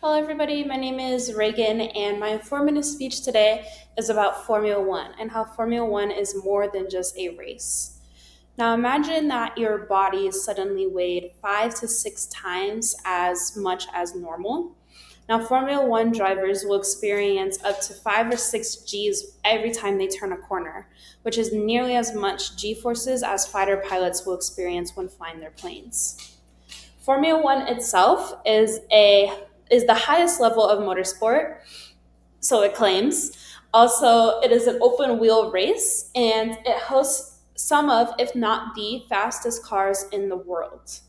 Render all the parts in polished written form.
Hello, everybody. My name is Reagan, and my informative speech today is about Formula One and how Formula One is more than just a race. Now, imagine that your body is suddenly weighed 5 to 6 times as much as normal. Now, Formula One drivers will experience up to 5 or 6 Gs every time they turn a corner, which is nearly as much G forces as fighter pilots will experience when flying their planes. Formula One itself is the highest level of motorsport, so it claims. Also, it is an open wheel race and it hosts some of, if not the fastest cars in the world.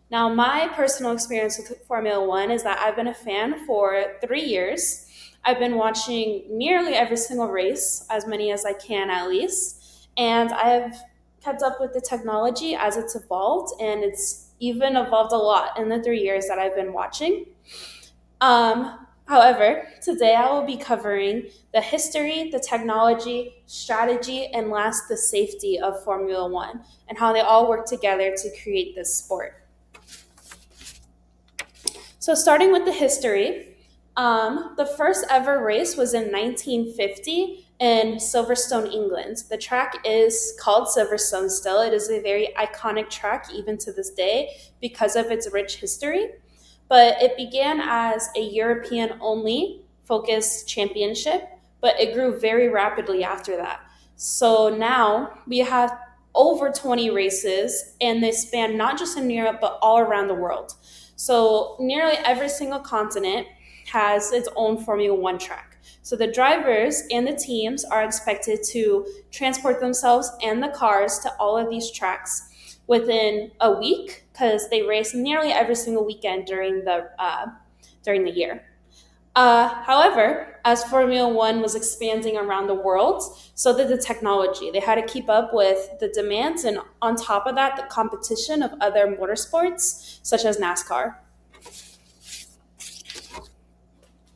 Now, my personal experience with Formula One is that I've been a fan for 3 years. I've been watching nearly every single race, as many as I can at least, and I have kept up with the technology as it's evolved, and it's even evolved a lot in the 3 years that I've been watching. However, today I will be covering the history, the technology, strategy, and last, the safety of Formula One and how they all work together to create this sport. So, starting with the history, the first ever race was in 1950 in Silverstone, England. The track is called Silverstone still. It is a very iconic track even to this day because of its rich history. But it began as a European only focused championship, but it grew very rapidly after that. So now we have over 20 races, and they span not just in Europe, but all around the world. So nearly every single continent has its own Formula One track. So the drivers and the teams are expected to transport themselves and the cars to all of these tracks within a week because they race nearly every single weekend during the year. However, as Formula One was expanding around the world, so did the technology. They had to keep up with the demands and, on top of that, the competition of other motorsports, such as NASCAR.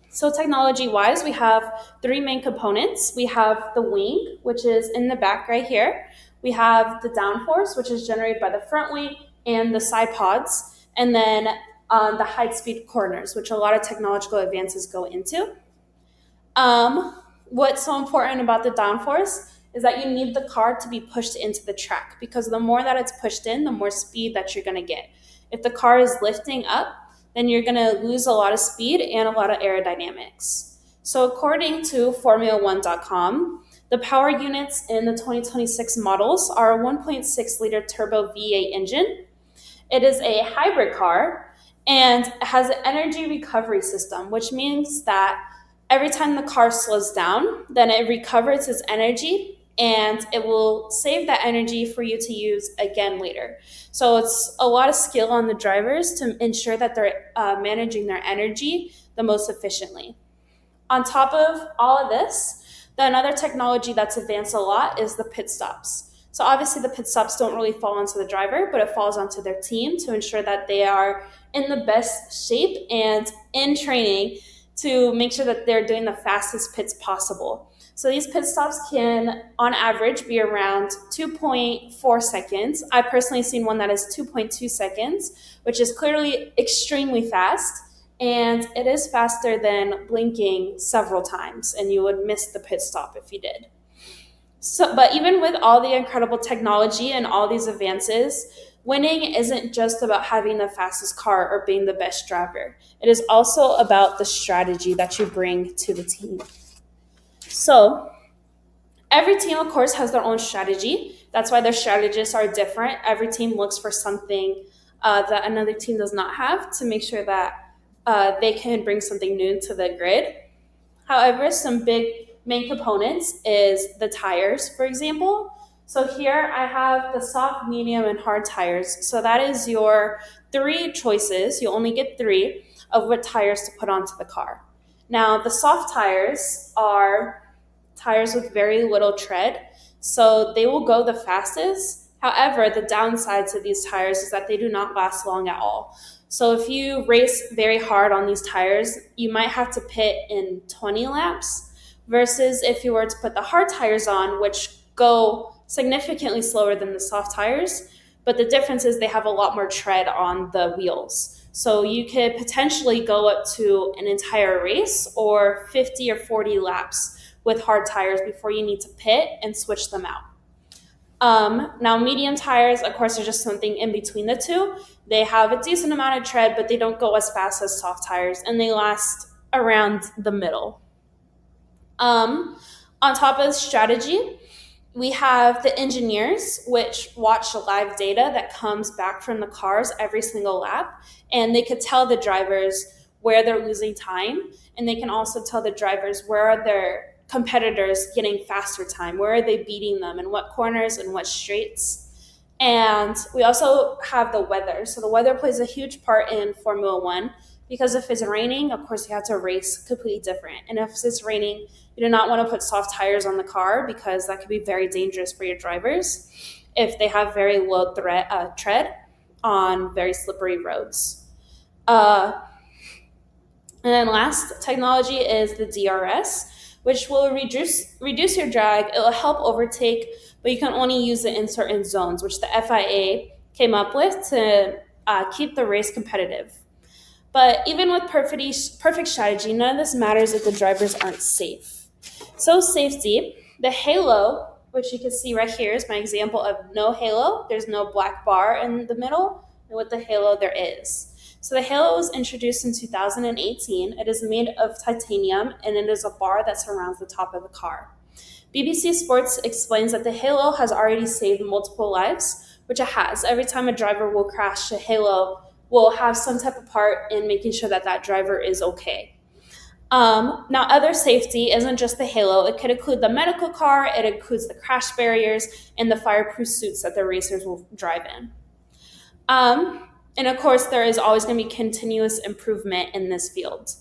So, technology wise, we have three main components. We have the wing, which is in the back right here. We have the downforce, which is generated by the front wing and the side pods. And then the high speed corners, which a lot of technological advances go into. What's so important about the downforce is that you need the car to be pushed into the track because the more that it's pushed in, the more speed that you're going to get. If the car is lifting up, then you're going to lose a lot of speed and a lot of aerodynamics. So, according to Formula1.com, the power units in the 2026 models are a 1.6 liter turbo V8 engine. It is a hybrid car and has an energy recovery system, which means that every time the car slows down, then it recovers its energy and it will save that energy for you to use again later. So it's a lot of skill on the drivers to ensure that they're managing their energy the most efficiently. On top of all of this, another technology that's advanced a lot is the pit stops. So obviously the pit stops don't really fall onto the driver, but it falls onto their team to ensure that they are in the best shape and in training to make sure that they're doing the fastest pits possible. So these pit stops can, on average, be around 2.4 seconds. I personally seen one that is 2.2 seconds, which is clearly extremely fast. And it is faster than blinking several times, and you would miss the pit stop if you did. So, but even with all the incredible technology and all these advances, winning isn't just about having the fastest car or being the best driver. It is also about the strategy that you bring to the team. So, every team, of course, has their own strategy. That's why their strategists are different. Every team looks for something that another team does not have to make sure that they can bring something new to the grid. However, some big main components is the tires, for example. So here I have the soft, medium, and hard tires. So that is your three choices. You only get three of what tires to put onto the car. Now, the soft tires are tires with very little tread, so they will go the fastest. However, the downside to these tires is that they do not last long at all. So if you race very hard on these tires, you might have to pit in 20 laps versus if you were to put the hard tires on, which go significantly slower than the soft tires. But the difference is they have a lot more tread on the wheels. So you could potentially go up to an entire race or 50 or 40 laps with hard tires before you need to pit and switch them out. Now, medium tires, of course, are just something in between the two. They have a decent amount of tread, but they don't go as fast as soft tires, and they last around the middle. On top of the strategy, we have the engineers, which watch the live data that comes back from the cars every single lap, and they could tell the drivers where they're losing time, and they can also tell the drivers where are their competitors getting faster time, where are they beating them, in what corners and what straights. And we also have the weather. So the weather plays a huge part in Formula One because if it's raining, of course, you have to race completely different. And if it's raining, you do not want to put soft tires on the car because that could be very dangerous for your drivers if they have very low tread on very slippery roads. And then last technology is the DRS, which will reduce your drag. It will help overtake, but you can only use it in certain zones, which the FIA came up with to keep the race competitive. But even with perfect strategy, none of this matters if the drivers aren't safe. So safety, the halo, which you can see right here is my example of no halo. There's no black bar in the middle, and with the halo there is. So the halo was introduced in 2018. It is made of titanium, and it is a bar that surrounds the top of the car. BBC Sports explains that the halo has already saved multiple lives, which it has. Every time a driver will crash, the halo will have some type of part in making sure that that driver is okay. Now, other safety isn't just the halo. It could include the medical car, it includes the crash barriers, and the fireproof suits that the racers will drive in. And of course, there is always going to be continuous improvement in this field.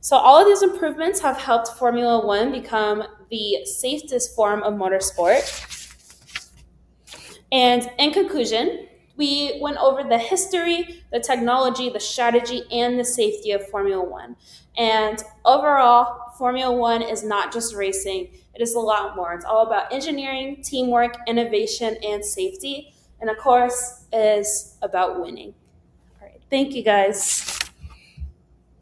So all of these improvements have helped Formula One become the safest form of motorsport. And in conclusion, we went over the history, the technology, the strategy, and the safety of Formula One. And overall, Formula One is not just racing, it is a lot more. It's all about engineering, teamwork, innovation, and safety. And of course, is about winning. All right, thank you guys.